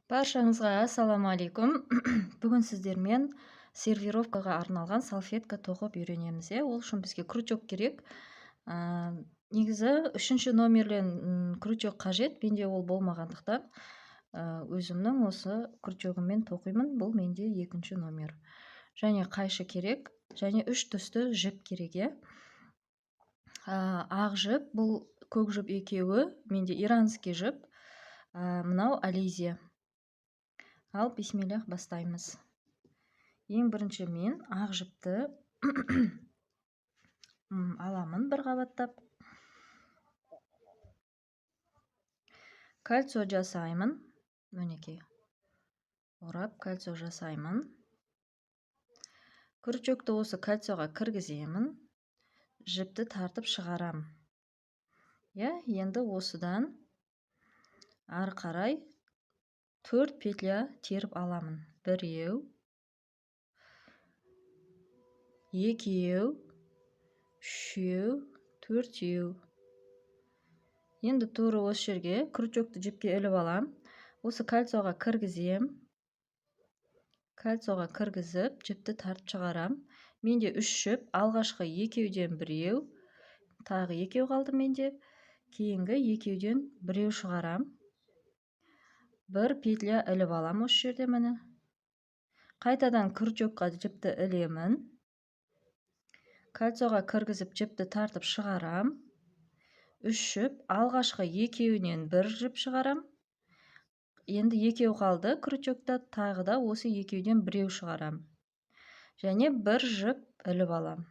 Баршаңызға ассалаумағалейкум. Бүгін сіздермен сервировкаға арналған салфетка тоқып үйренеміз. Ол үшін бізге крючок керек. Негізі 3-ші номерлен крючок қажет. Менде ол болмағандықтан өзімнің осы крючогыммен тоқимын. Бұл менде 2-ші номер. Және қайшы керек, және 3 түсті жіп керек. Ақ жіп, бұл көк жіп екеуі, менде иранский жіп, мынау Ализия. Ал бисмиллах бастаймыз. Ең бірінші мен ақ жіпті аламын бір қабаттап. Кольцо жасаймын. Мінекей. Орап кольцо жасаймын. Крючокты осы кольцоға кіргіземін. Жіпті тартып шығарам. Енді осыдан ары қарай 4 петля теріп аламын. 1, 2, 3, 4. Енді тура осы жерге крючокты жіпке іліп алам. Осы кольцоға кіргізем. Кольцоға кіргізіп, жіпті тартып шығарам. Менде 3 жіп, алғашқы 2-ден 1, тағы 2 қалды менде. Кейінгі 2-ден 1 шығарам. 1 петля іліп алам осы жерде міне. Қайтадан крючокқа жіпті ілемін. Кольцоға кіргізіп жіпті тартып шығарам. 3 жіп, алғашқы 2-ден 1 жіп шығарам. Енді 2 қалды крючокта, тағы да осы 2-ден 1 шығарам. Және 1 жіп іліп алам.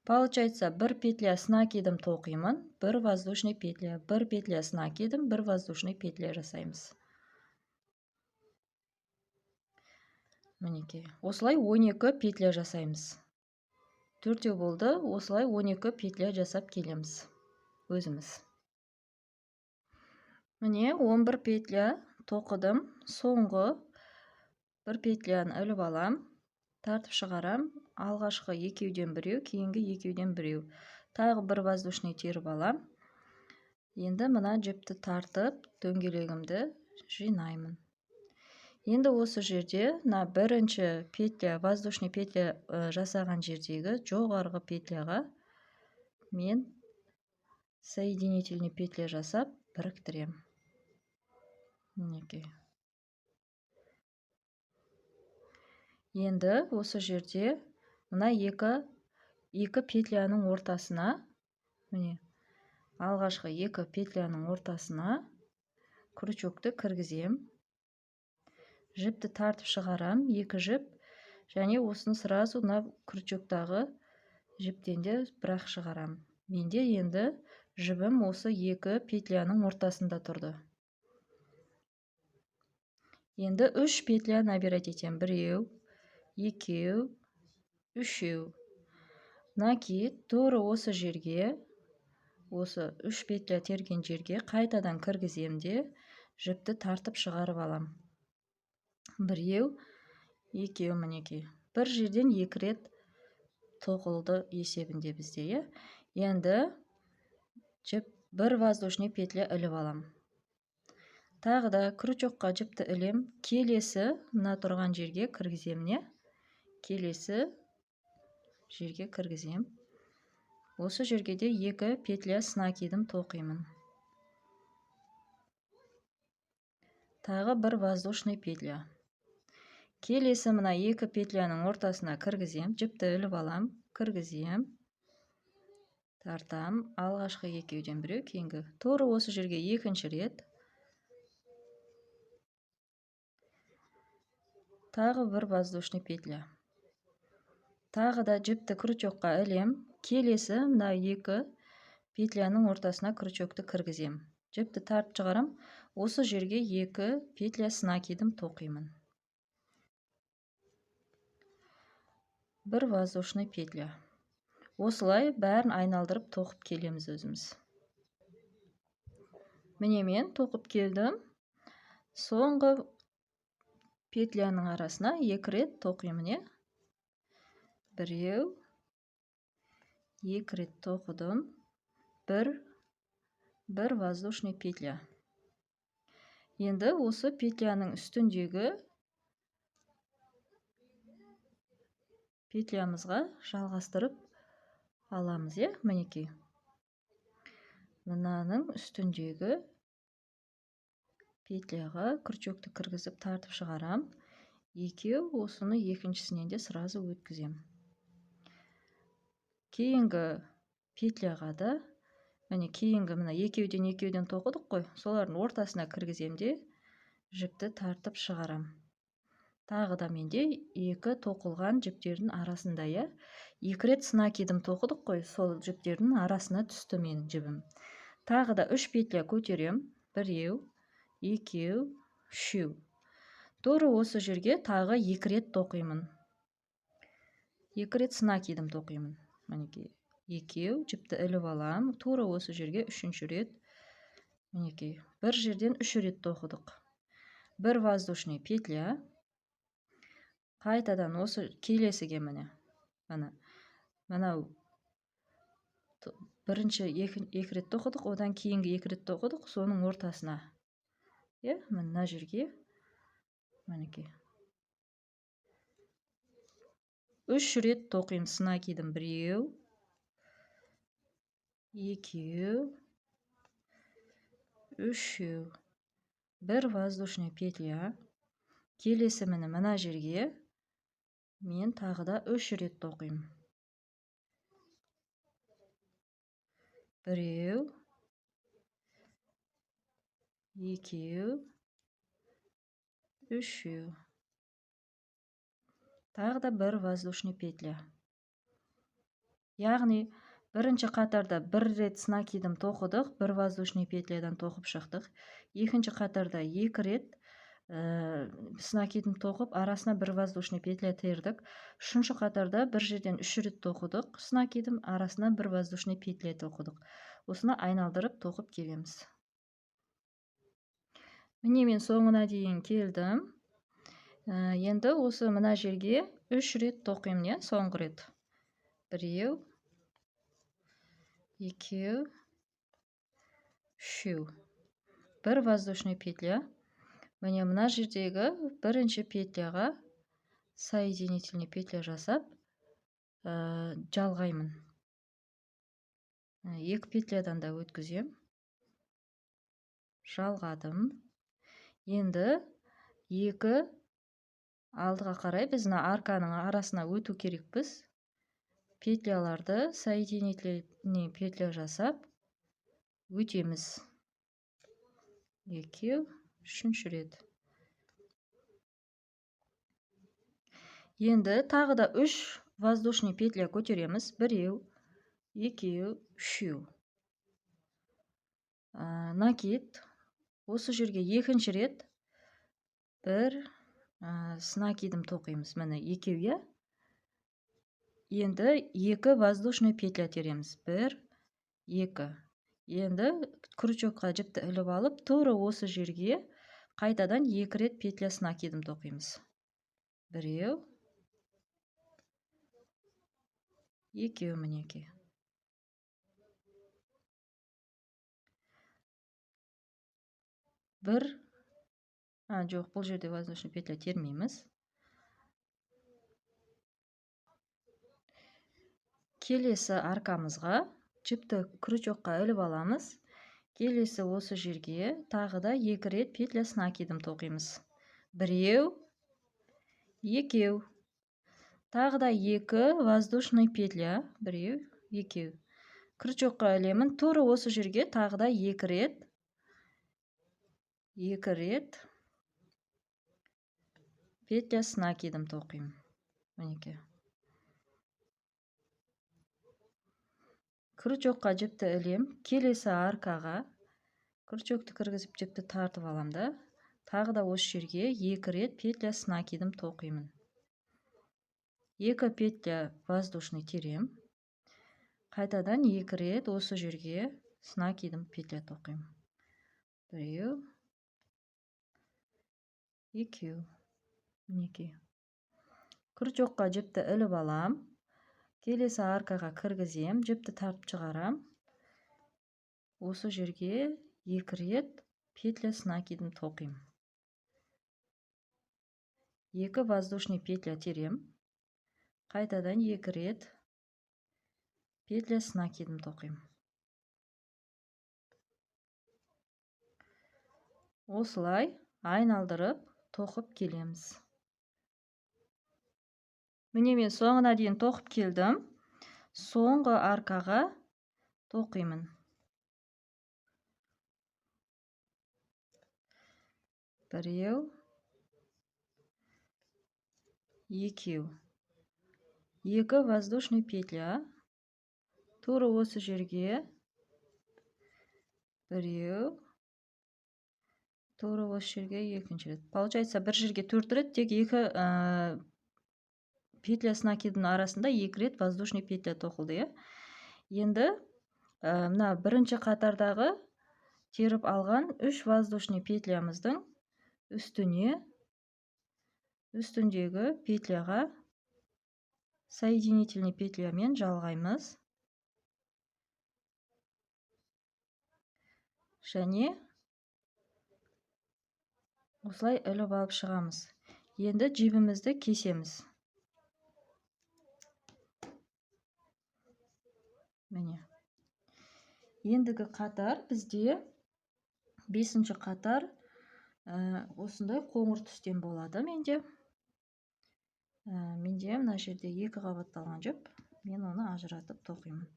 Получается 1 петля с накидом тоқимын, 1 воздушный петля, 1 петля с накидом, 1 воздушный петля жасаймыз. Мінекей. Осылай 12 петля жасаймыз. 4 болды, осылай 12 петля жасап келеміз. Өзіміз. Міне 11 петля тоқыдым. Соңғы 1 петляны іліп алам. Тартып шығарам. Алғашқы 2-ден 1, кейінгі 2-ден 1. Тағы 1 воздушный теріп алам. Енді мына жіпті тартып, дөңгелегімді жинаймын. Енді осы жерде, бірінші петля, воздушный петля жасаған жердегі жоғарғы петляға мен соединительный петля жасап біріктірем. Мінекей. Енді осы жерде мына екі петляның ортасына, міне, алғашқы 2 петляның ортасына крючокты кіргізем. Жіпті тартып шығарам, 2 жіп, және осыны сразу крючоктағы жіптен де бірақ шығарам. Менде енді жібім осы 2 петляның ортасында тұрды. Енді 3 петля набирать етем. 1, 2, 3. Накид тура осы жерге, осы 3 петля терген жерге қайтадан кіргіземде, жіпті тартып шығарып алам. 1, 2, мінекей. Бір жерден 2 рет тоқылды есебінде бізде. Енді жіп 1 воздушный петля іліп алам. Тағы да крючокқа жіпті ілем. Келесі мына тұрған жерге кіргізем. Келесі жерге кіргізем. Осы жерге де 2 петля с накидым тоқимын. Тағы 1 воздушный петля. Келесі мына 2 петляның ортасына кіргізем. Жіпті іліп алам. Кіргізем. Тартам. Алғашқы 2-ден 1, кейінгі. Тура осы жерге 2-ші рет. Тағы 1 воздушный петля. Тағы да жіпті крючокқа ілем. Келесі мына 2 петляның ортасына крючокты кіргізем. Жіпті тартып шығарам. Осы жерге 2 петля с накидым тоқимын. 1 воздушный петля. Осылай бәрін айналдырып тоқып келеміз өзіміз. Міне мен тоқып келдім. Соңғы петляның арасына 2 рет тоқимын. 1, 2 рет тоқыдым. 1 воздушный петля. Енді осы петляның үстіндегі петлямызға жалғастырып аламыз, мінекей. Мынаның үстіндегі петляға крючокты кіргізіп тартып шығарам. Екеу, осыны екіншісінен де сразу өткізем. Кейінгі петляға да, кейінгі мына екеуден тоқыдық қой, солардың ортасына кіргізем де жіпті тартып шығарам. Тағы да менде екі тоқылған жіптердің арасында, екі рет сына кидім тоқыдық қой, сол жіптердің арасына түсті менің жібім. Тағы да 3 петля көтерем. 1, 2, 3. Тура осы жерге тағы 2 рет тоқимын. 2 рет сына кидім тоқимын. Мінекей, 2, жіпті іліп алам. Тура осы жерге 3-ші рет. Мінекей, бір жерден 3 рет тоқыдық. 1 воздушный петля. Қайтадан осы келесіге мынау бірінші 2 рет тоқыдық, одан кейінгі 2 рет тоқыдық, соның ортасына. Мына жерге мінекей 3 рет тоқимын, сына кидім. 1, 2, 3. 1 воздушный петля. Келесі мына жерге мен тағы да 3 рет тоқимын. 1, 2, 3. Тағы да 1 воздушный петля. Яғни бірінші қатарда 1 рет сына кидім тоқыдық, 1 воздушный петлядан тоқып шықтық. Екінші қатарда 2 рет сына кидім тоқып, арасына 1 воздушный петля тердік. Үшінші қатарда бір жерден 3 рет тоқыдық, сына кидім, арасына 1 воздушный петля тоқыдық. Осыны айналдырып тоқып келеміз. Міне мен соңына дейін келдім. Енді осы мына жерге 3 рет тоқимын, соңғы рет. 1, 2, 3. 1 воздушный петля. Міне мына жердегі бірінші петляға соединительный петля жасап жалғаймын. 2 петлядан да өткізем. Жалғадым. Енді 2 алдыға қарай біз арканың арасына өту керекпіз. Петляларды соединительный петля жасап өтеміз. 2, 3 рет. Енді тағы да 3 воздушный петля көтереміз. 1, 2, 3. Накид. Осы жерге екінші рет 1 сына кидім тоқимыз. Міне 2, Енді 2 воздушный петля тереміз. 1, 2. Енді крючокқа жіпті іліп алып, тура осы жерге қайтадан 2 рет петля сына кидім тоқимыз. 1, 2, мінекей. Жоқ, бұл жерде воздушный петля термейміз. Келесі аркамызға жіпті крючокқа іліп аламыз. Келесі осы жерге тағы да 2 рет петля сына кидім тоқимыз. 1, 2. Тағы да 2 воздушный петля. 1, 2. Крючокқа ілемін. Тура осы жерге тағы да 2 рет. 2 рет петля сына кидім тоқимын. Мінекей. Крючокқа жіпті ілем. Келесі аркаға крючокты кіргізіп жіпті тартып аламда. Тағы да осы жерге 2 рет петля сына кидім тоқимын. 2 петля воздушный терем. Қайтадан 2 рет осы жерге сына кидім петля тоқимын. 1, 2. Мінекей. Крючокқа жіпті іліп алам. Келесі аркаға кіргізем, жіпті тартып шығарам. Осы жерге 2 рет петля с накидым тоқимын. 2 воздушный петля терем. Қайтадан 2 рет петля с накидым тоқимын. Осылай айналдырып тоқып келеміз. Міне мен соңына дейін тоқып келдім. Соңғы аркаға тоқимын. Біреу, екеу. 2 воздушный петля. Тура осы жерге. Біреу. Тура осы жерге екінші рет. Получается, бір жерге 4 рет, тек 2 петля с накидының арасында 2 рет воздушный петля тоқылды. Енді мына бірінші қатардағы теріп алған 3 воздушный петлямыздың үстіндегі петляға соединительный петлямен жалғаймыз. Және осылай іліп алып шығамыз. Енді жібімізді кесеміз. Міне. Ендігі қатар бізде 5-ші қатар осындай қоңыр түстен болады менде. Менде мына жерде 2 қабатталған жіп. Мен оны ажыратып тоқимын.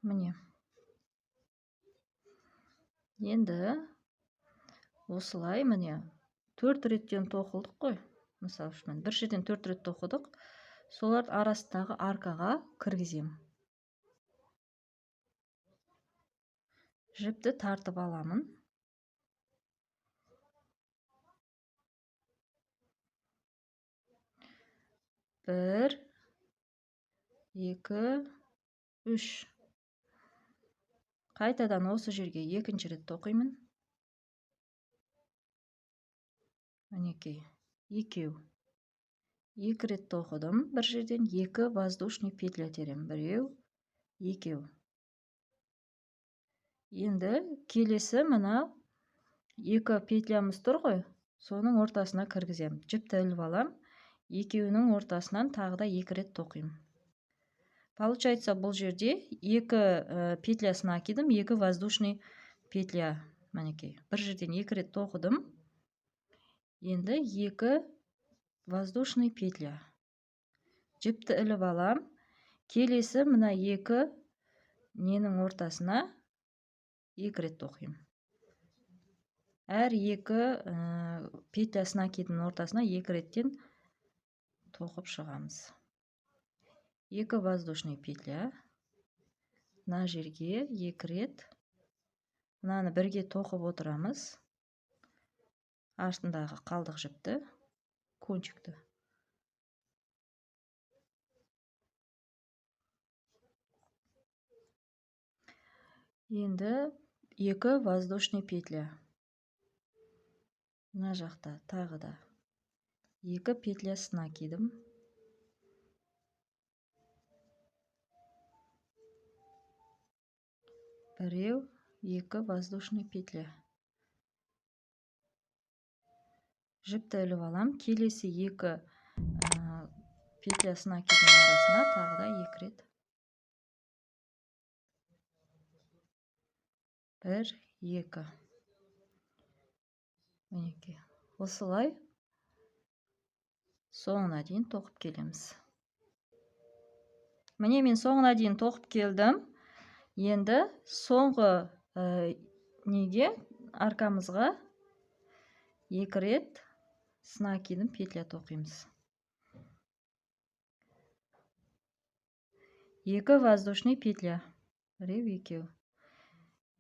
Міне. Енді осылай міне 4 реттен тоқылдық қой. Мысалы үшін бір жерден 4 рет тоқыдық. Солар арасындағы аркаға кіргізем. Жіпті тартып аламын. Бір, екі, үш. Қайтадан осы жерге екінші рет тоқимын. Мінекей, екеу. 2 рет тоқыдым. Бір жерден 2 воздушный петля терем. Біреу, екеу. Енді келесі мына 2 петлямыз тұр ғой. Соның ортасына кіргізем. Жіпті іліп алам. Екеуінің ортасынан тағы да 2 рет тоқимын. Получается, бұл жерде 2 петля с накидом, 2 воздушный петля. Мінекей. Бір жерден 2 рет тоқыдым. Енді 2 воздушный петля. Жіпті іліп алам. Келесі мына 2 ненің ортасына 2 рет тоқимын. Әр 2 петля с накидының ортасына 2 реттен тоқып шығамыз. 2 воздушный петля. Мына жерге 2 рет. Мынаны бірге тоқып отырамыз. Артындағы қалдық жіпті, кончикті. Енді 2 воздушный петля. Мына жақта тағы да 2 петля с накидом. Біреу, 2 воздушный петля. Жіпті іліп алам. Келесі 2 петля с накидының арасына тағы да 2 рет. 1, 2. Мінекей. Осылай соңына дейін тоқып келеміз. Міне мен соңына дейін тоқып келдім. Енді соңғы неге аркамызға 2 рет с накидом петля тоқимыз. 2 воздушный петля. Біреу, екеу.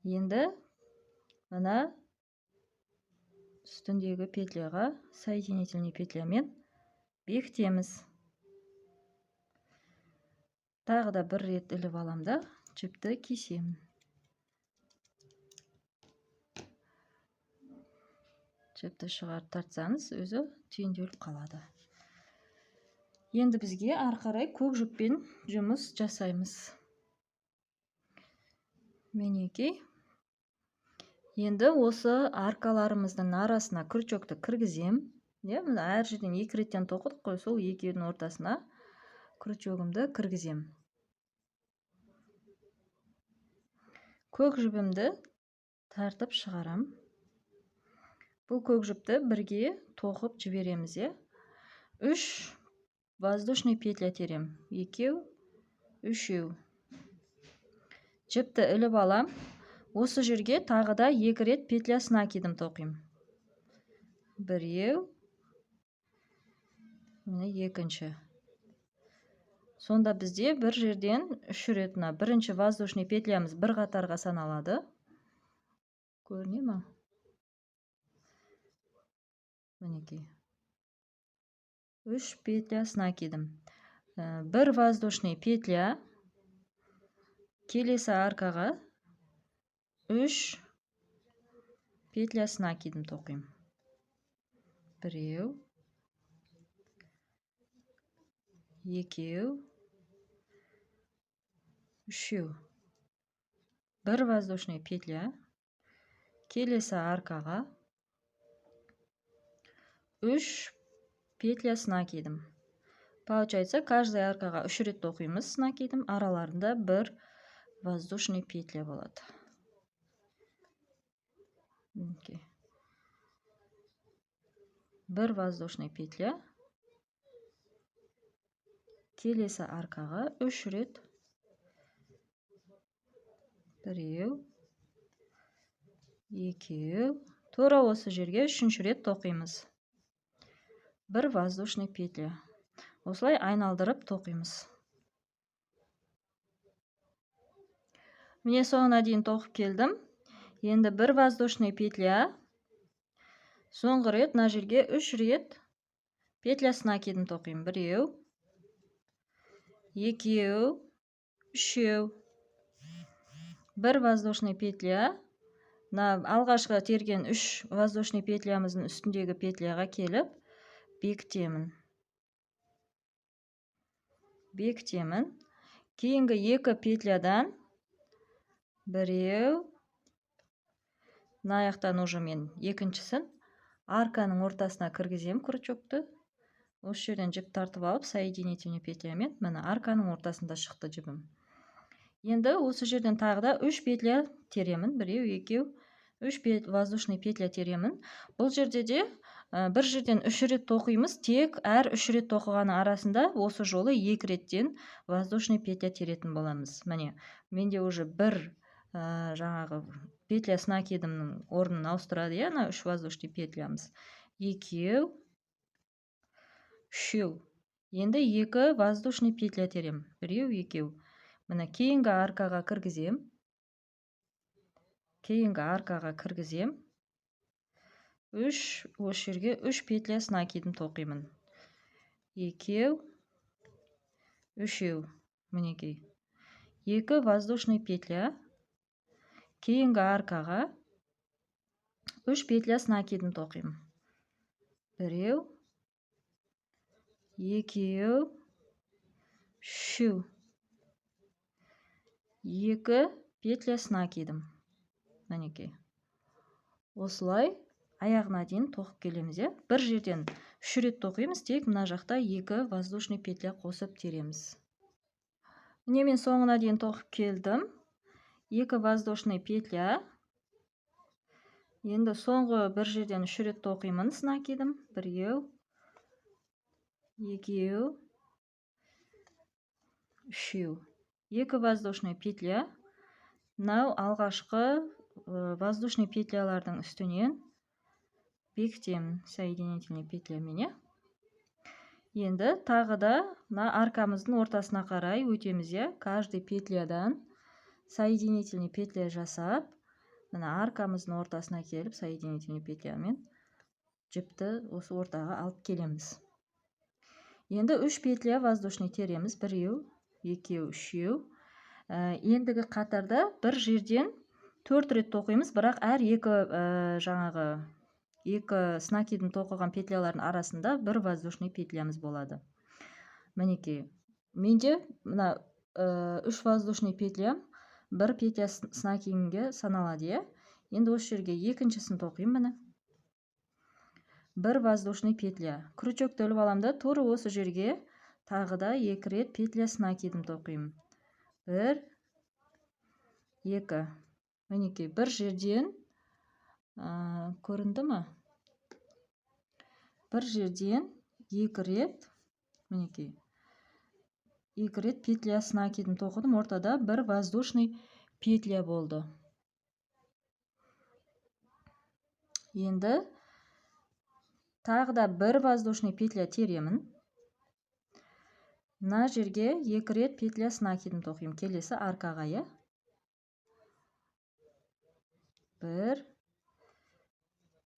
Енді мына үстіндегі петляға соединительный петлямен бекітеміз. Тағы да 1 рет іліп алам да жіпті кесемін. Жіпті шығарып тартсаңыз, өзі түйінделіп қалады. Енді бізге ары қарай көк жіппен жұмыс жасаймыз. Мінекей. Енді осы аркаларымыздың арасына крючокты кіргізем. Мына әр жерден 2 реттен тоқыдық қой, сол екеудің ортасына крючогымды кіргізем. Көк жібімді тартып шығарам. Бұл көк жіпті бірге тоқып жібереміз. 3 воздушный петля терем. 2, 3. Жіпті іліп алам. Осы жерге тағы да 2 рет петля с накидом тоқим. 1, міне екінші. Сонда бізде бір жерден 3 рет бірінші воздушный петлямыз бір қатарға саналады. Көріне ме? Мінекей. 3 петля с накидом. Бір воздушный петля келесі аркаға 3 петля с накидом тоқим. 1, 2, 3. Бір воздушный петля келесі аркаға 3 петля с накидом. Получается, каждый аркаға 3 рет тоқимыз с накидом, араларында бір воздушный петля болады. Бір воздушный петля келесі аркаға 3 рет. 1, 2, тура осы жерге 3-ші рет тоқимыз. Бір воздушный петля. Осылай айналдырып тоқимыз. Міне соңына дейін тоқып келдім. Енді бір воздушный петля. Соңғы рет мына жерге 3 рет петля с накидом тоқим. 1, 2, 3. Бір воздушный петля. Алғашқы терген 3 воздушный петлямыздың үстіндегі петляға келіп бекітемін. Кейінгі 2 петлядан 1, аяқтан уже мен екіншісін арканың ортасына кіргізем крючокты. Осы жерден жіп тартып алып, соединительный петлямен міне арканың ортасында шықты жібім. Енді осы жерден тағы да 3 петля теремін. 1, 2, 3 воздушный петля теремін. Бұл жерде де бір жерден 3 рет тоқимыз. Тек әр 3 рет тоқығаны арасында осы жолы 2 реттен воздушный петля теретін боламыз. Міне, менде уже бір жаңағы петля с накидымның орнын ауыстырады. 3 воздушный петлямыз. 2, 3. Енді 2 воздушный петля терем. 1, 2. Міне кейінгі аркаға кіргізем. 3, осы жерге 3 петля с накидым тоқимын. 2, 3. Мінекей. 2 воздушный петля. Кейінгі аркаға 3 петля с накидым тоқимын. 1, 2, 3. 2 петля с накидым. Мінекей. Осылай аяғына дейін тоқып келеміз. Бір жерден 3 рет тоқимыз, тек мына жақта 2 воздушный петля қосып тереміз. Міне мен соңына дейін тоқып келдім. 2 воздушный петля. Енді соңғы бір жерден 3 рет тоқимын с накидым. 1, 2, 3. 2 воздушный петля. Мынау алғашқы воздушный петлялардың үстінен бекітемін соединительный петлямен. Енді тағы да аркамыздың ортасына қарай өтеміз. Каждый петлядан соединительный петля жасап, аркамыздың ортасына келіп соединительный петлямен жіпті осы ортаға алып келеміз. Енді 3 петля воздушный тереміз. 1, 2, 3. Ендігі қатарда бір жерден 4 рет тоқимыз, бірақ әр 2 жаңағы 2 с накидым тоқыған петлялардың арасында бір воздушный петлямыз болады. Мінекей. Менде 3 воздушный петлям бір петля с накидімге саналады. Енді осы жерге екіншісін тоқимын міне. Бір воздушный петля. Крючокты іліп аламын да, тура осы жерге тағы да 2 рет петля с накидім тоқимын. 1, 2. Мінекей, бір жерден көрінді ме? Бір жерден 2 рет, мінекей, 2 рет петля с накидім тоқыдым, ортада бір воздушный петля болды. Енді тағы да бір воздушный петля теремін. Мына жерге 2 рет петля с накидім тоқимын. Келесі арқаға. 1,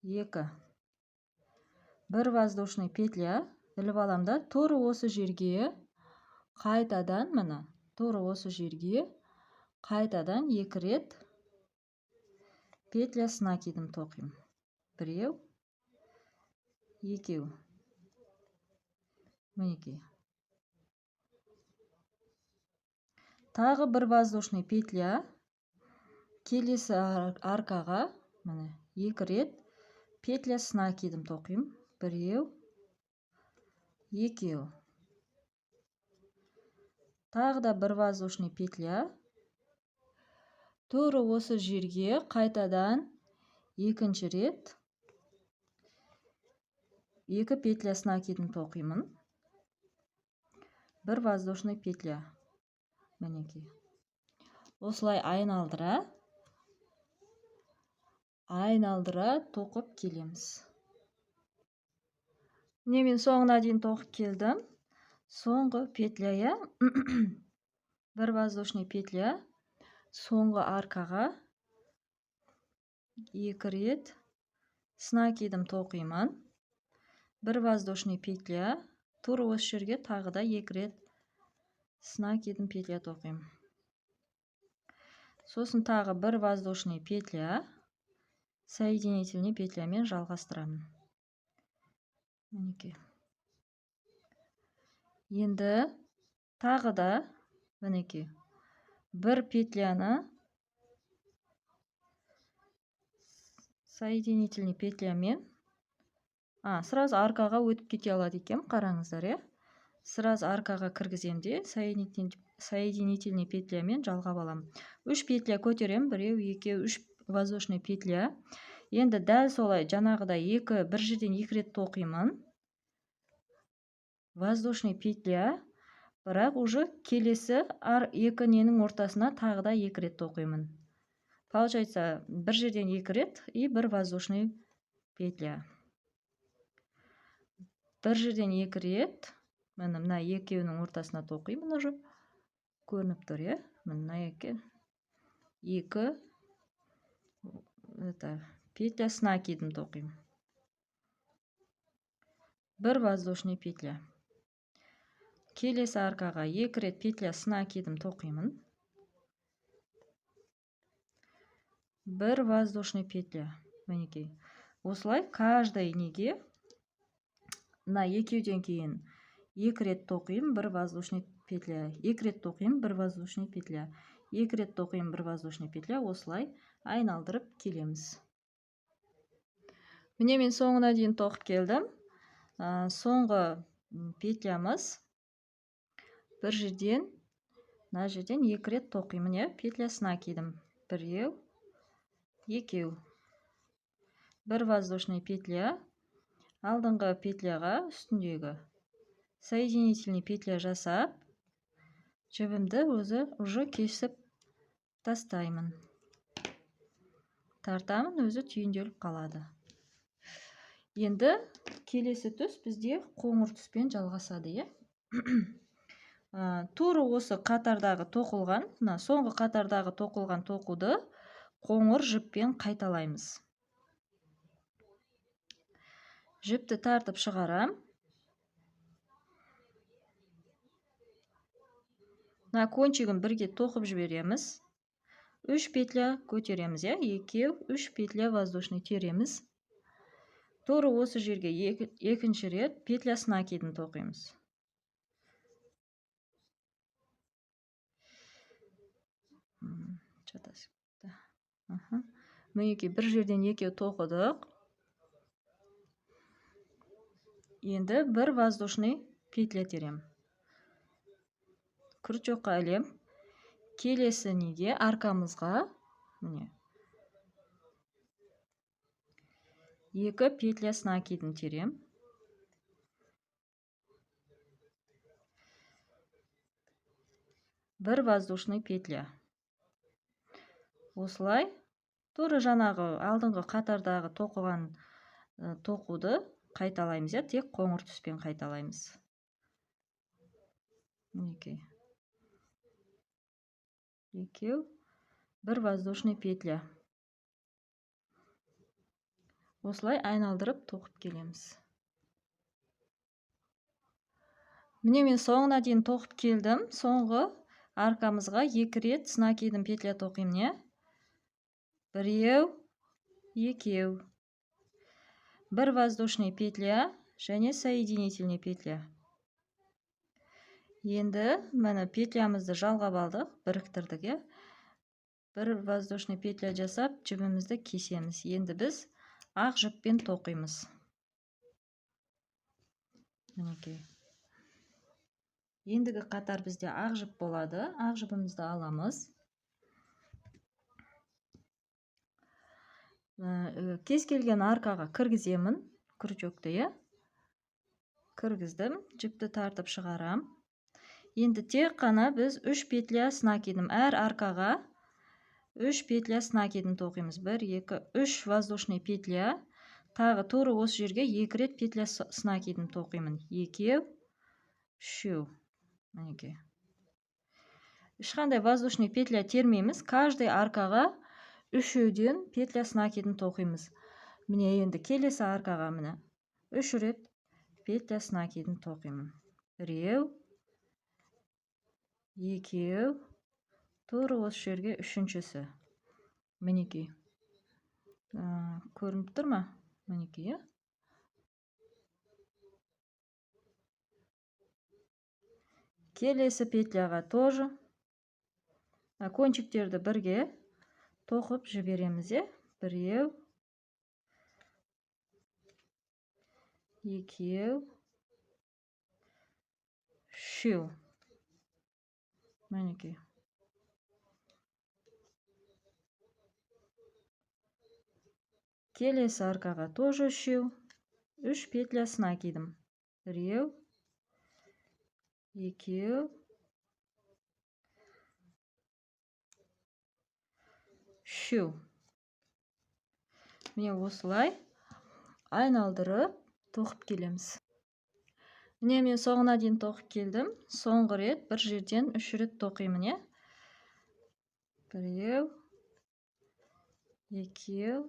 2. Бір воздушный петля іліп аламын да, тура осы жерге қайтадан, міне, тура осы жерге қайтадан 2 рет петля с накидім тоқимын. 1, 2. Мінекей. Тағы бір воздушный петля, келесі арқаға, міне, 2 рет петля с накидім тоқимын. 1, 2. Тағы да бір воздушный петля, тура осы жерге қайтадан екінші рет 2 петля с накидім тоқимын. 1 воздушный петля. Мінекей. Осылай айналдыра тоқып келеміз. Міне мен соңына дейін тоқып келдім. Соңғы петля, 1 воздушный петля, соңғы арқаға 2 рет с накидім тоқимын. 1 воздушный петля, тура осы жерге тағы да 2 рет с накидім петля тоқимын. Сосын тағы 1 воздушный петля, соединительный петлямен жалғастырамын. Мінекей. Енді тағы да, мінекей, 1 петляны соединительный петлямен, сразу арқаға өтіп кете алады екен, қараңыздар. Сразу арқаға кіргіземде, соединительный петлямен жалғап аламын. 3 петля көтерем, 1, 2, 3 воздушный петля. Енді дәл солай жаңағыдай бір жерден 2 рет тоқимын. Воздушный петля, бірақ уже келесі 2 ненің ортасына тағы да 2 рет тоқимын. Получается, бір жерден 2 рет и 1 воздушный петля. Бір жерден 2 рет, мына екеуінің ортасына тоқимын уже. Көрініп тұр, мына 2 петля с накидім тоқимын. 1 воздушный петля. Келесі арқаға 2 рет петля с накидім тоқимын. 1 воздушный петля. Мінекей. Осылай каждый неге мына екеуден кейін 2 рет тоқимын, 1 воздушный петля. 2 рет тоқимын, 1 воздушный петля. 2 рет тоқимын, 1 воздушный петля. Осылай айналдырып келеміз. Міне мен соңына дейін тоқып келдім. Соңғы петлямыз бір жерден, мына жерден 2 рет тоқимын, петля с накидім. 1, 2. 1 воздушный петля, алдыңғы петляға үстіндегі соединительный петля жасап, жібімді уже кесіп тастаймын. Тартамын, өзі түйінделіп қалады. Енді келесі түс бізде қоңыр түспен жалғасады. Тура осы қатардағы тоқылған, соңғы қатардағы тоқылған тоқуды қоңыр жіппен қайталаймыз. Жіпті тартып шығарам. Кончигін бірге тоқып жібереміз. 3 петля көтереміз, 2, 3 петля воздушный тереміз. Тура осы жерге екінші рет петля с накидін тоқимыз. жатасың. Мінекей бір жерден екеу тоқыдық. Енді бір воздушный петля терем. Крючокқа ілем. Келесі неге аркамызға міне 2 петля с накидом терем. Бір воздушный петля. Осылай тура жаңағы алдыңғы қатардағы тоқыған тоқуды қайталаймыз, тек қоңыр түспен қайталаймыз. Мінекей. Екеу, бір воздушный петля. Осылай айналдырып тоқып келеміз. Міне мен соңына дейін тоқып келдім. Соңғы аркамызға 2 рет с накидом петля тоқимын, не? Біреу, екеу. Бір воздушный петля және соединительный петля. Енді мәні петлямызды жалғап алдық, біріктірдік. Бір воздушный петля жасап, жібімізді кесеміз. Енді біз ақ жіппен тоқимыз. Мінекей. Ендігі қатар бізде ақ жіп болады. Ақ жіпімізді аламыз. Кез келген аркаға кіргіземін. Крючокты, кіргіздім. Жіпті тартып шығарам. Енді тек қана біз 3 петля с накидом. Әр аркаға 3 петля с накидом тоқимыз. 1, 2, 3 воздушный петля. Тағы туры осы жерге 2 рет петля с накидом тоқимын. 2, 3. Мінекей. Ешқандай воздушный петля термейміз. Каждый аркаға 3-ден петля с накидом тоқимыз. Міне енді келесі аркаға міне 3 рет петля с накидом тоқимын. 1, 2, туры осы жерге 3-шісі. Мінекей. Көрініп тұр ма? Мінекей. Келесі петляға тоже кончиктерді бірге тоқып жібереміз. 1, 2, 3. Мінекей. Келесі аркаға тоже 3. 3 петля с накидом. 1, 2, 3. Міне осылай айналдырып тоқып келеміз. Міне мен соңына дейін тоқып келдім. Соңғы рет бір жерден 3 рет тоқимын. 1, 2,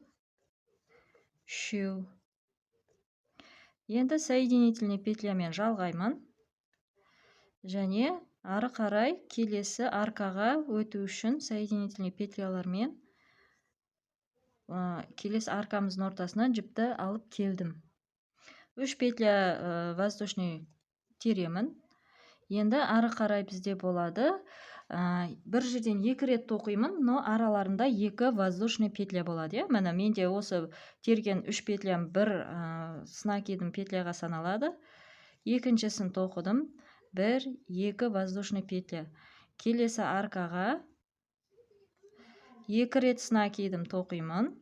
3. Енді соединительный петлямен жалғаймын. Және ары қарай келесі аркаға өту үшін соединительный петлялармен келесі аркамыздың ортасынан жіпті алып келдім. 3 петля воздушный теремін. Енді ары қарай бізде болады. Бір жерден 2 рет тоқимын, но араларында 2 воздушный петля болады. Мәні менде осы терген 3 петлям бір с накидом петляға саналады. Екіншісін тоқыдым. 1, 2 воздушный петля. Келесі аркаға 2 рет с накидом тоқимын.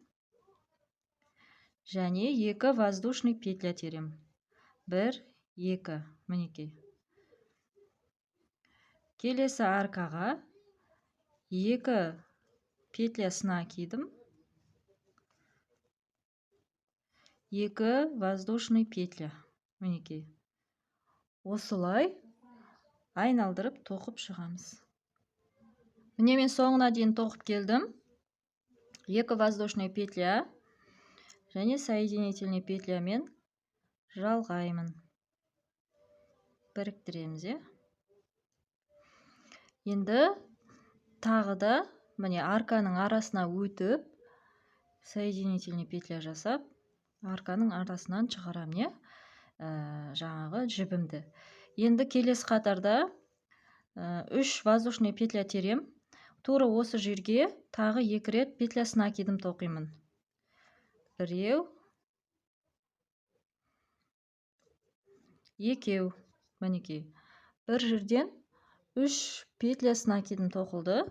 Және 2 воздушный петля терем. 1, 2. Мінекей. Келесі аркаға 2 петля с накидом. 2 воздушный петля. Мінекей. Осылай айналдырып тоқып шығамыз. Міне мен соңына дейін тоқып келдім. 2 воздушный петля және соединительный петлямен жалғаймын. Біріктіреміз. Енді тағы да міне арканың арасына өтіп соединительный петля жасап арканың арасынан шығарам, жаңағы жібімді. Енді келесі қатарда 3 воздушный петля терем. тура осы жерге тағы 2 рет петля с накидом тоқимын. Біреу, екеу. Мінекей. Бір жерден 3 петля с накидом тоқылды.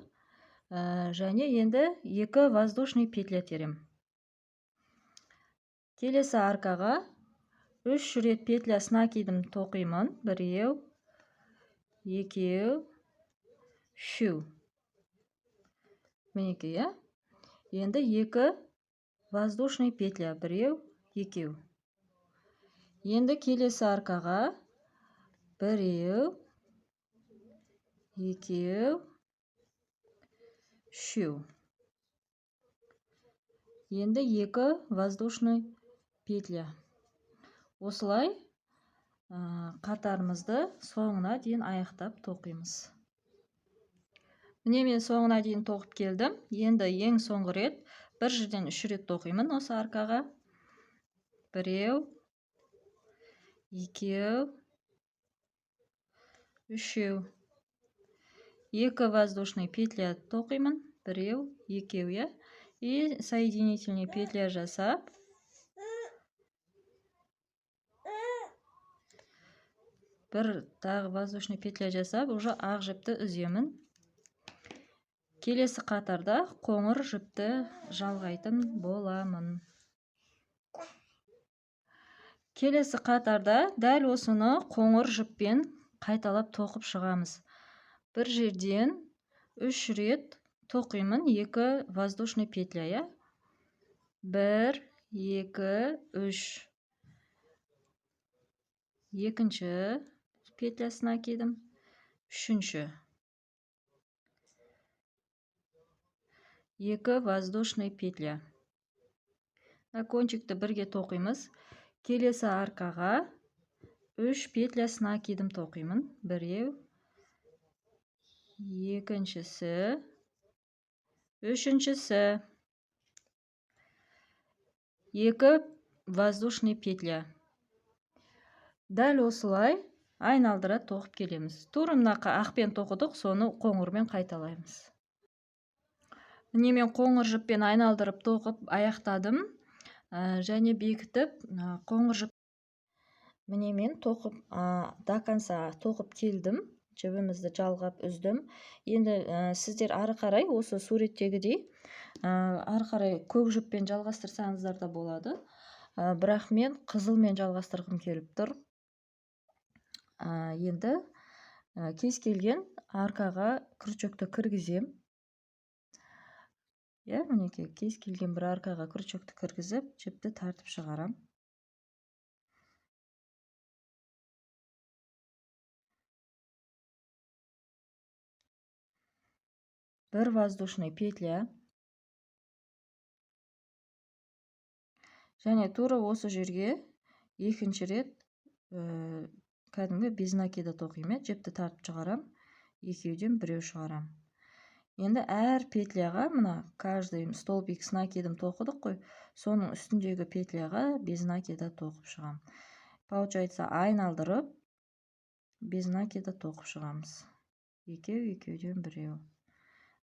Және енді 2 воздушный петля терем. Келесі аркаға 3 рет петля с накидом тоқимын. Біреу, екеу, үшеу. Мінекей, енді 2 воздушный петля. Біреу, екеу. Енді келесі аркаға біреу, екеу, үшеу. Енді 2 воздушный петля. Осылай қатарымызды соңына дейін аяқтап тоқимыз. Міне мен соңына дейін тоқып келдім. Енді ең соңғы рет бір жерден 3 рет тоқимын осы аркаға. Біреу, екеу, үшеу. 2 воздушный петля тоқимын. Біреу, екеу, и соединительный петля жасап, бір тағы воздушный петля жасап, уже ақ жіпті үземін. Келесі қатарда қоңыр жіпті жалғайтын боламын. Келесі қатарда дәл осыны қоңыр жіппен қайталап тоқып шығамыз. Бір жерден 3 рет тоқимын, 2 воздушный петля. 1, 2, 3. Екінші петлясына кидім. Үшінші. 2 воздушный петля. Кончикті бірге тоқимыз. Келесі аркаға 3 петлясына кидім тоқимын. Біреу, екіншісі, үшіншісі. 2 воздушный петля. Дәл осылай айналдыра тоқып келеміз. Тура мына ақпен тоқыдық, соны қоңырмен қайталаймыз. Міне мен қоңыр жіппен айналдырып тоқып аяқтадым. Және бекітіп, қоңыр жіп. Міне мен тоқып, до конца тоқып келдім. Жібімізді жалғап үздім. Енді сіздер ары қарай осы суреттегідей ары қарай көк жіппен жалғастырсаңыздар да болады. Бірақ мен қызылмен жалғастырғым келіп тұр. Енді кез келген аркаға крючокты кіргізем. Мінекей, кез келген бір аркаға крючокты кіргізіп, жіпті тартып шығарам. Бір воздушный петля. Және тура осы жерге екінші рет кәдімгі без накида тоқимын. Жіпті тартып шығарам. Екеуден біреу шығарам. Енді әр петляға, мына каждый столбик с накидом тоқыдық қой, соның үстіндегі петляға без накида тоқып шығам. Получается, айналдырып без накида тоқып шығамыз. Екеу, екеуден біреу.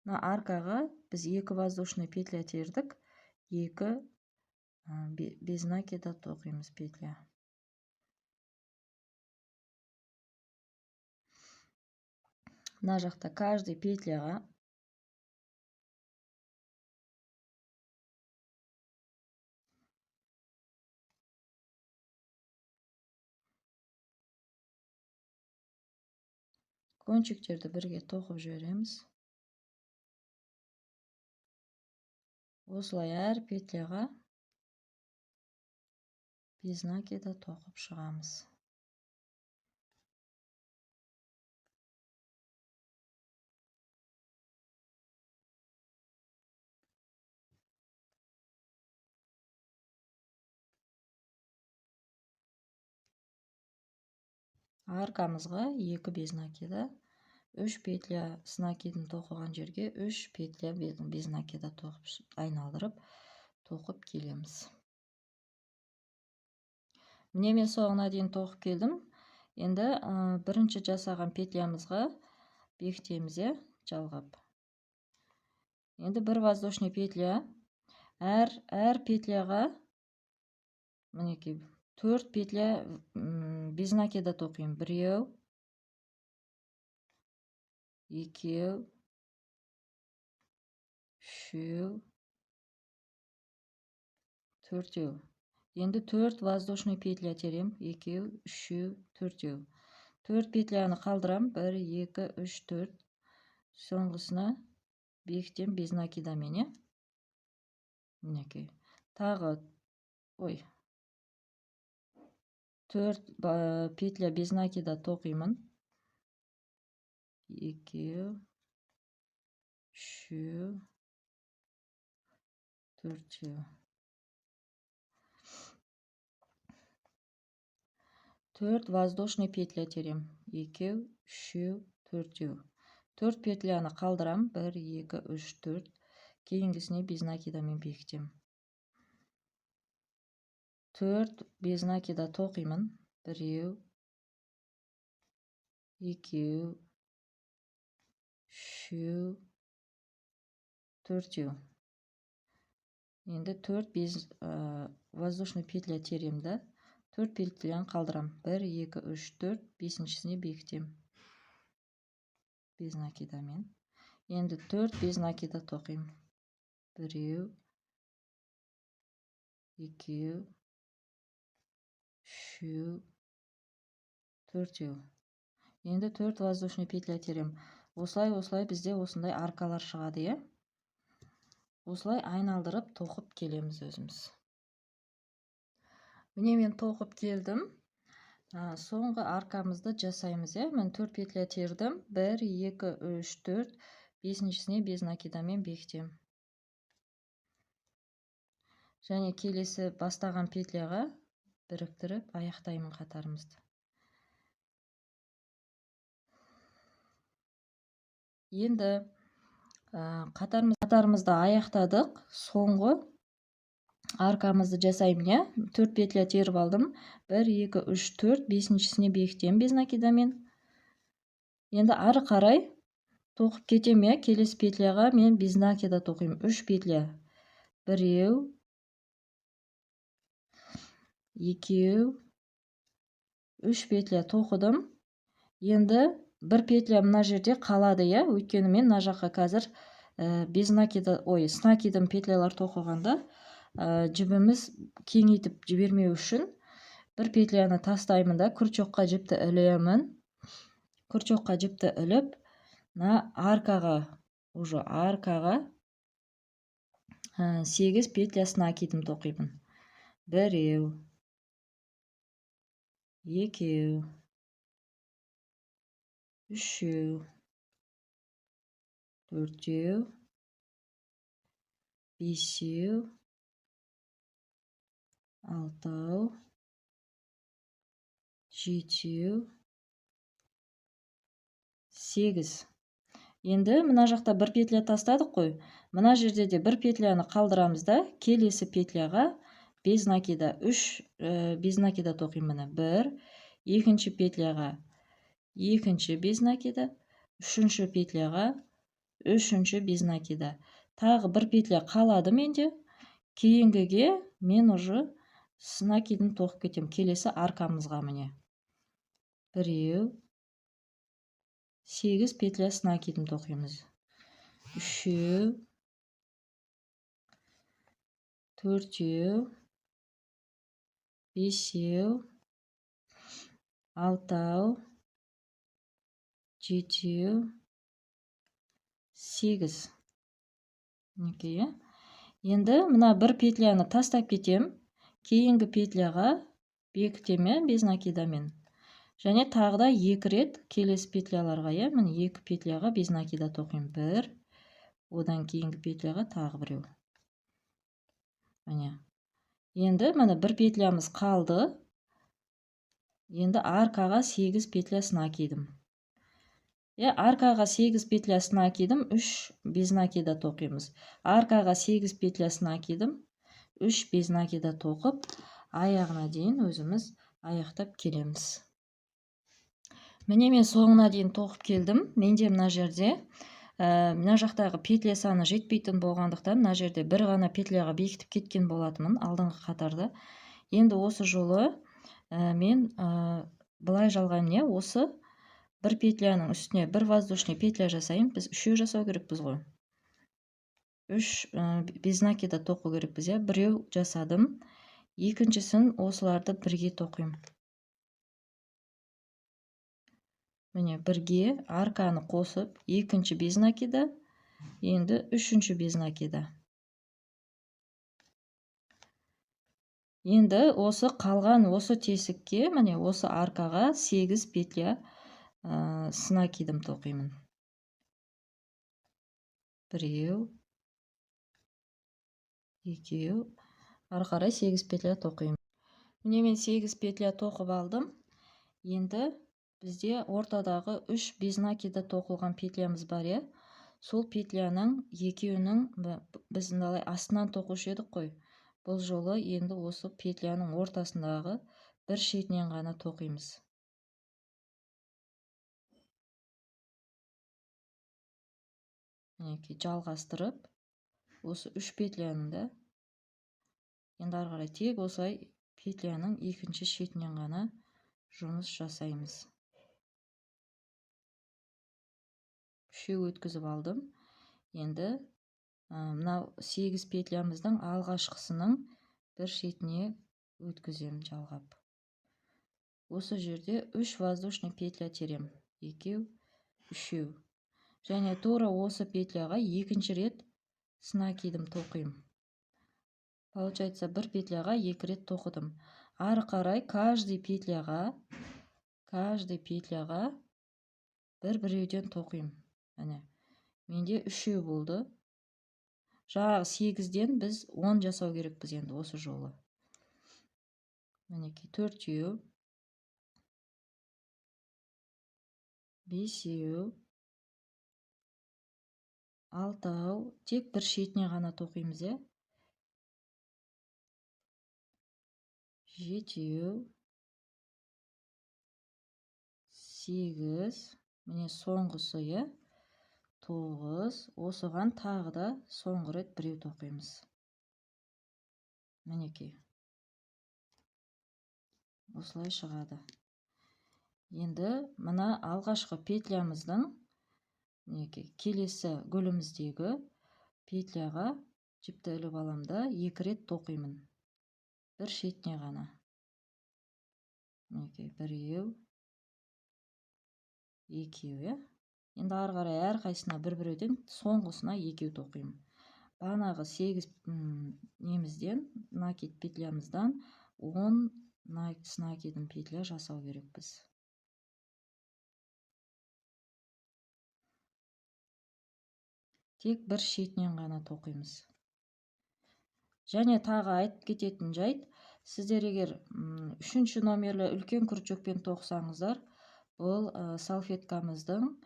Мына аркаға біз 2 воздушный петля тердік, 2 без накида тоқимыз петля. Мына жақта каждый петляға кончиктерді бірге тоқып жібереміз. Осылай әр петляға без накида тоқып шығамыз. Аркамызға 2 без накида, 3 петля с накидын тоқыған жерге 3 петля без накида тоқып, айналдырып тоқып келеміз. Міне мен соңына дейін тоқып келдім. Енді бірінші жасаған петлямызға бекітеміз, жалғап. Енді бір воздушный петля. Әр петляға мінекей 4 петля без накида тоқимын. 1, 2, 3, 4. Енді 4 воздушный петля терем. 2, 3, 4. 4 петляны қалдырам. 1, 2, 3, 4. Соңғысына бекітем без накидамен. Мінекей. Тағы 4 петля без накида тоқимын. 2, 3, 4. 4 воздушный петля терем. 2, 3, 4. 4 петляны қалдырам. 1, 2, 3, 4. Кейінгісіне без накидамен бекітем. 4 без накида тоқимын. 1, 2, 3, 4. Енді 4 без воздушный петля теремді. 4 петляны қалдырам. 1, 2, 3, 4. Бесіншісіне бекітем. Без накидамен. Енді 4 без накида тоқим. 1, 2, 3, 4. Енді 4 воздушный петля терем. Осылай бізде осындай аркалар шығады, Осылай айналдырып тоқып келеміз өзіміз. Міне мен тоқып келдім. Соңғы аркамызды жасаймыз, Мен 4 петля тердім. 1, 2, 3, 4. Бесіншісіне без накидамен бекітем. Және келесі бастаған петляға біріктіріп аяқтаймын қатарымызды. Енді қатарымызды аяқтадық. Соңғы аркамызды жасаймын, 4 петля теріп алдым. 1, 2, 3, 4. Бесіншісіне бекітем без накидамен. Енді ары қарай тоқып кетем, Келесі петляға мен без накида тоқимын. 3 петля. 1, 2, 3 петля тоқыдым. Енді бір петля мына жерде қалады, Өйткені мен мына жаққа қазір без накида, с накидым петлялар тоқығанда жібіміз кеңейтіп жібермеу үшін бір петляны тастаймын да, күрчоққа жіпті ілемін. Күрчоққа жіпті іліп, аркаға 8 петля с накидым тоқимын. 1, 2, 3, 4, 5, 6, 7, 8. Енді мына жақта бір петля тастадық қой. Мына жерде де бір петляны қалдырамыз да, келесі петляға без накида 3 без накида тоқимын. 1, екінші петляға 2 без накида, 3 петляға 3 без накида. Тағы бір петля қалады менде. Кейінгіге мен уже с накидын тоқып кетем. Келесі аркамызға міне. 1, 8 петля с накидын тоқимыз. 3, 4, 5, 6, 7, 8. Енді мына бір петляны тастап кетем. Кейінгі петляға бекітем, без накидамен. Және тағы да 2 рет келесі петляларға, міне 2 петляға без накида тоқим. 1, одан кейінгі петляға тағы біреу. Міне. Енді міне бір петлямыз қалды. Енді аркаға 8 петля с накидым. Аркаға 8 петля с накидым, 3 без накида тоқимыз. Аркаға 8 петля с накидым, 3 без накида тоқып, аяғына дейін өзіміз аяқтап келеміз. Міне мен соңына дейін тоқып келдім. Менде мына жерде мына жақтағы петля саны жетпейтін болғандықтан мына жерде бір ғана петляға бекітіп кеткен болатынмын алдыңғы қатарда. Енді осы жолы мен былай жалғаймын, осы бір петляның үстіне бір воздушный петля жасайын. Біз үшеу жасау керекпіз ғой. Үш без накида тоқу керекпіз. Біреу жасадым. Екіншісін осыларды бірге тоқимын. Міне бірге арканы қосып, екінші без накида, енді үшінші без накида. Енді осы қалған осы тесікке, міне осы аркаға 8 петля с накидом тоқимын. Біреу, екеу, ары қарай 8 петля тоқимын. Міне мен 8 петля тоқып алдым. Енді бізде ортадағы 3 без накида тоқылған петлямыз бар. Сол петляның екеуінің біз мыналай астынан тоқушы едік қой. Бұл жолы енді осы петляның ортасындағы бір шетінен ғана тоқимыз. Мінекей жалғастырып, осы 3 петляның да енді ары қарай тек осылай петляның екінші шетінен ғана жұмыс жасаймыз. Үшеу өткізіп алдым. Енді мынау 8 петлямыздың алғашқысының бір шетіне өткізем жалғап. Осы жерде 3 воздушный петля терем. Екеу, үшеу. Және тура осы петляға екінші рет с накидым тоқимын. Получается, бір петляға 2 рет тоқыдым. Ары қарай каждый петляға бір-біреуден тоқимын. Әне, менде үшеу болды. Жаңағы 8-ден біз 10 жасау керекпіз енді осы жолы. Мінекей 4-еу, 5-еу, 6-ау, тек бір шетіне ғана тоқимыз. 7-еу, 8, міне соңғысы, 9, осыған тағы да соңғы рет біреу тоқимыз. Мінекей. Осылай шығады. Енді мына алғашқы петлямыздың келесі гүліміздегі петляға жіпті іліп аламда 2 рет тоқимын. Бір шетіне ғана. Мінекей біреу, екеу. Енді ары қарай әрқайсына бір-біреуден соңғысына екеу тоқимын. Бағанағы 8 немізден, накид петлямыздан 10 с накидым петля жасау керекпіз. Тек бір шетінен ғана тоқимыз. Және тағы айтып кететін жайт, сіздер егер 3-ші номерлі үлкен крючокпен тоқсаңыздар, бұл салфеткамыздың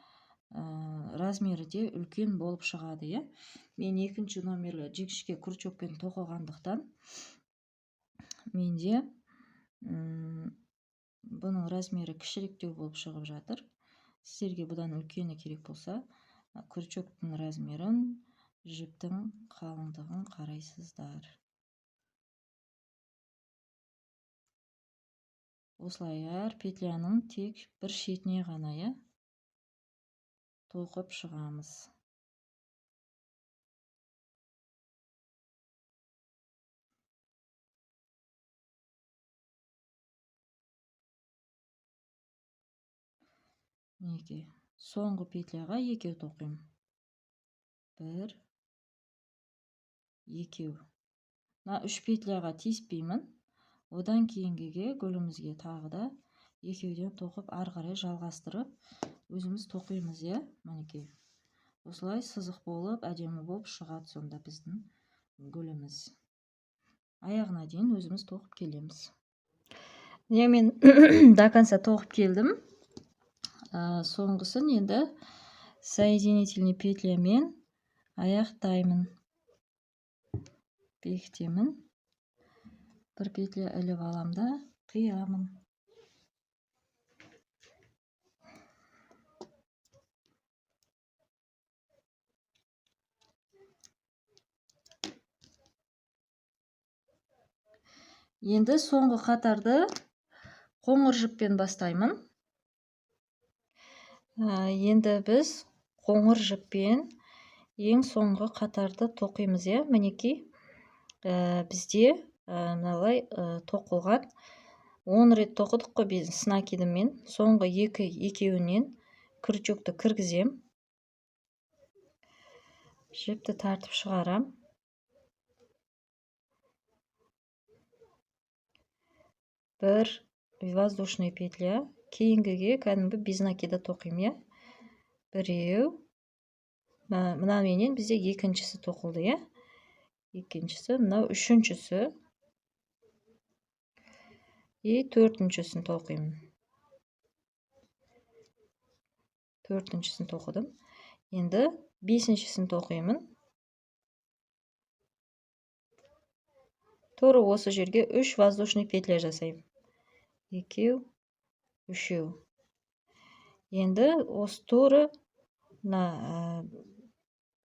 размері де үлкен болып шығады. Мен 2-ші номерлі жіңішке крючокпен тоқығандықтан менде бұның размері кішіректеу болып шығып жатыр. Сіздерге бұдан үлкені керек болса, крючоктың размерін, жіптің қалыңдығын қарайсыздар. Осылай әр петляның тек бір шетіне ғана тоқып шығамыз. Мінекей, соңғы петляға екеу тоқимын. 1, 2. Мына 3 петляға тиіспеймін. Одан кейінгіге гүлімізге тағы да екеуден тоқып ары қарай жалғастырып, өзіміз тоқимыз. Мінекей. Осылай сызық болып, әдемі болып шығады сонда біздің гүліміз. Аяғына дейін өзіміз тоқып келеміз. Мен до конца тоқып келдім. Соңғысын енді соединительный петлямен аяқтаймын. Бекітемін. Бір петля іліп аламда, қиямын. Енді соңғы қатарды қоңыр жіппен бастаймын. Енді біз қоңыр жіппен ең соңғы қатарды тоқимыз. Мінекей бізде мыналай тоқылған 10 рет тоқыдық қой біз сына киіммен. Соңғы екеуінен крючокты кіргізем. Жіпті тартып шығарам. Бір воздушный петля, кейінгіге кәдімгі без накида тоқимын. Біреу, мынаменен бізде екіншісі тоқылды. Екіншісі, мынау үшіншісі. И төртіншісін тоқимын. Төртіншісін тоқыдым. Енді бесіншісін тоқимын. Тура осы жерге 3 воздушный петля жасаймын. 2, 3. Енді осы тура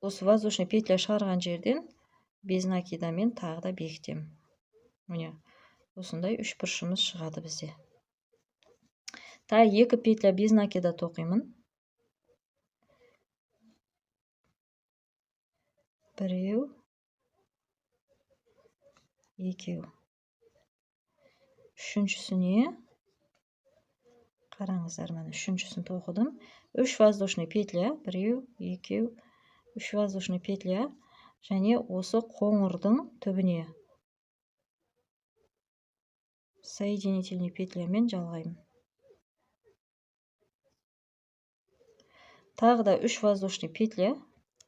осы воздушный петля шығарған жерден без накидамен тағы да бекітемін. Міне, осындай 3 бұрышымыз шығады бізде. Тағы 2 петля без накида тоқимын. Біреу, екеу. Үшіншісіне қараңыздар, мен үшіншісін тоқыдым. 3 воздушный петля, біреу, екеу, 3 воздушный петля, және осы қоңырдың түбіне соединительный петлямен жалғаймын. Тағы да 3 воздушный петля,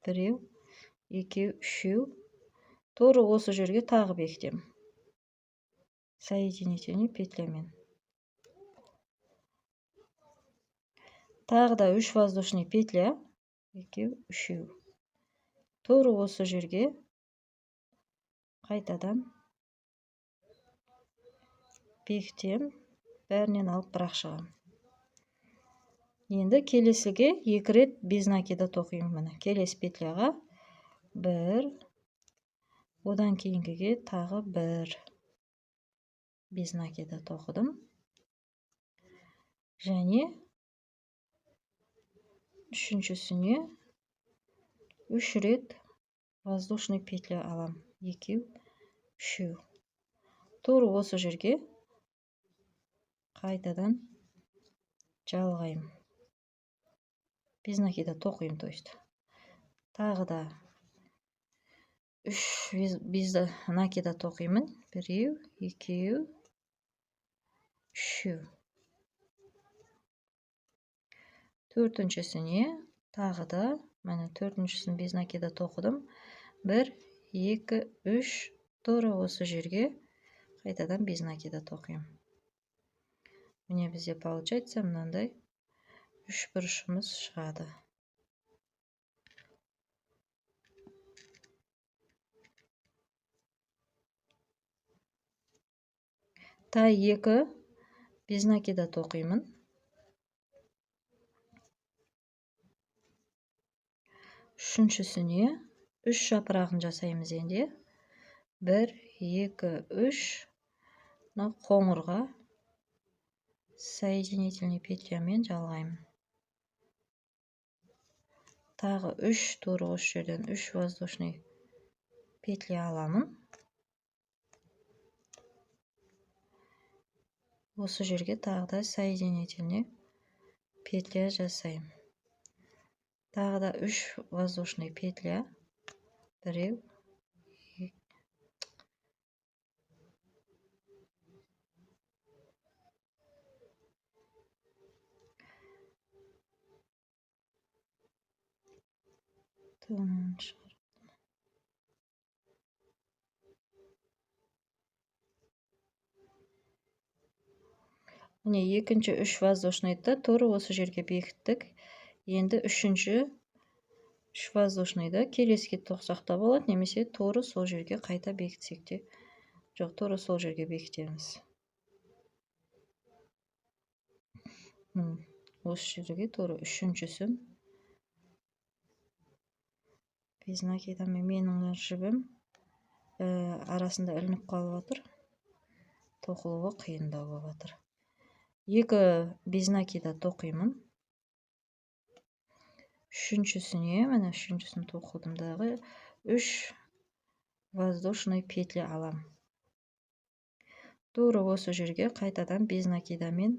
біреу, екеу, үшеу. Тура осы жерге тағы бекітемін. Соединительный петлямен. Тағы да 3 воздушный петля, екеу, үшеу. Тура осы жерге қайтадан бекітем, бәрінен алып бірақ шығам. Енді келесіге 2 рет без накида тоқимын. Келесі петляға 1, одан кейінгіге тағы 1 без накида тоқыдым. Және үшіншісіне 3 рет воздушный петля алам. 2, 3. Тура осы жерге қайтадан жалғаймын. Без накида тоқимын, то есть. Тағы да 3 без накида тоқимын. 1, 2, 3. Төртіншісіне тағы да, мәне төртіншісін без накида тоқыдым. 1, 2, 3. Тура осы жерге қайтадан без накида тоқимын. Міне бізде получается мынандай 3 бұрышымыз шығады. Та 2 без накида тоқимын. Үшіншісіне 3 жапырағын жасаймыз енді. 1, 2, 3. Қоңырға соединительный петлямен жалғаймын. Тағы 3 тура осы жерден 3 воздушный петля аламын. Осы жерге тағы да соединительный петля жасаймын. Тағы да 3 воздушный петля. Біреу, міне екінші 3 воздушныйды тура осы жерге бекіттік. Енді үшінші 3 воздушныйды келесіге тоқсақ та болады, немесе тура сол жерге қайта бекітсек те. Жоқ, тура сол жерге бекітеміз. Осы жерге тура үшіншісін без накидамен менің жібім арасында ілініп қалып отыр. тоқылуы қиындау болып жатыр. 2 безнакида тоқимын. Үшіншісіне, міне үшіншісін тоқылдым дағы 3 воздушный петля алам. Тура осы жерге қайтадан безнакидамен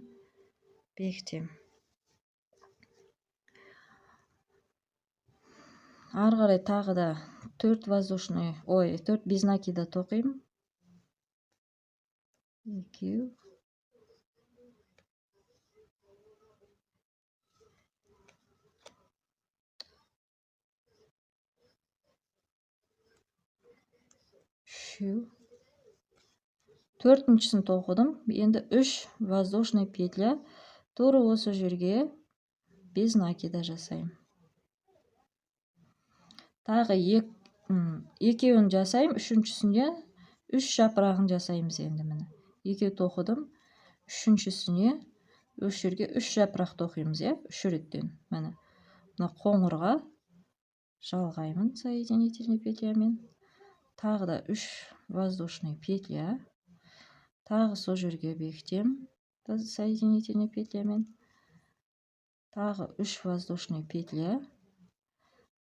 бекітем. Ары қарай тағы да 4 безнакида тоқимын. 2 Төртіншісін тоқыдым. Енді 3 воздушный петля тура осы жерге безнакида жасаймын. Тағы екеуін жасаймын, үшіншісіне 3 жапырағын жасаймыз енді міне. 2 тоқыдым, үшіншісіне осы жерге 3 жапырақ тоқимыз, 3 реттен. Міне. Мына қоңырға жалғаймын соединительный петлямен. Тағы да 3 воздушный петля. Тағы сол жерге бекітем соединительный петлямен. Тағы 3 воздушный петля.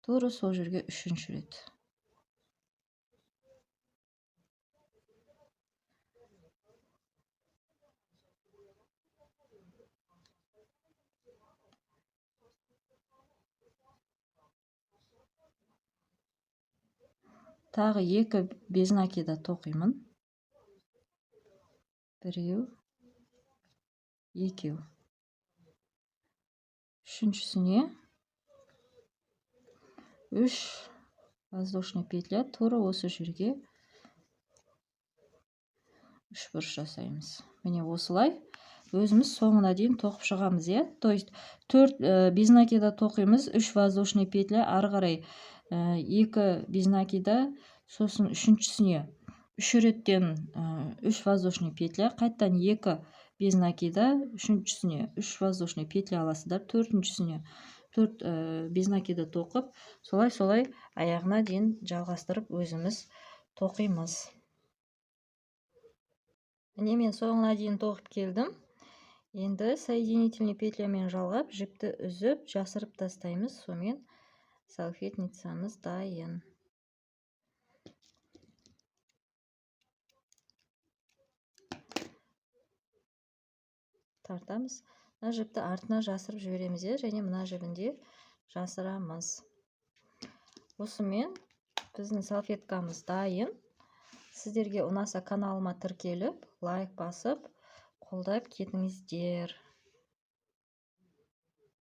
Тура сол жерге 3-ші рет. Тағы 2 безнакида тоқимын. 1, 2. Үшіншісіне 3 воздушный петля тура осы жерге 3 бұрыш жасаймыз. Міне осылай өзіміз соңына дейін тоқып шығамыз, То есть 4 безнакида тоқимыз, 3 воздушный петля, ары қарай 2 безнакида, сосын үшіншісіне 3 реттен 3 воздушный петля, қайттан 2 безнакида, үшіншісіне 3 воздушный петля аласыздар, төртіншісіне 4 безнакида тоқып, солай аяғына дейін жалғастырып өзіміз тоқимыз. Міне мен соңына дейін тоқып келдім. Енді соединительный петлямен жалғап, жіпті үзіп, жасырып тастаймыз. Сонымен салфетницамыз дайын. Тартамыз. Мына жіпті артына жасырып жібереміз, және мына жібінде жасырамыз. Осымен біздің салфеткамыз дайын. Сіздерге ұнаса каналыма тіркеліп, лайк басып, қолдап кетіңіздер.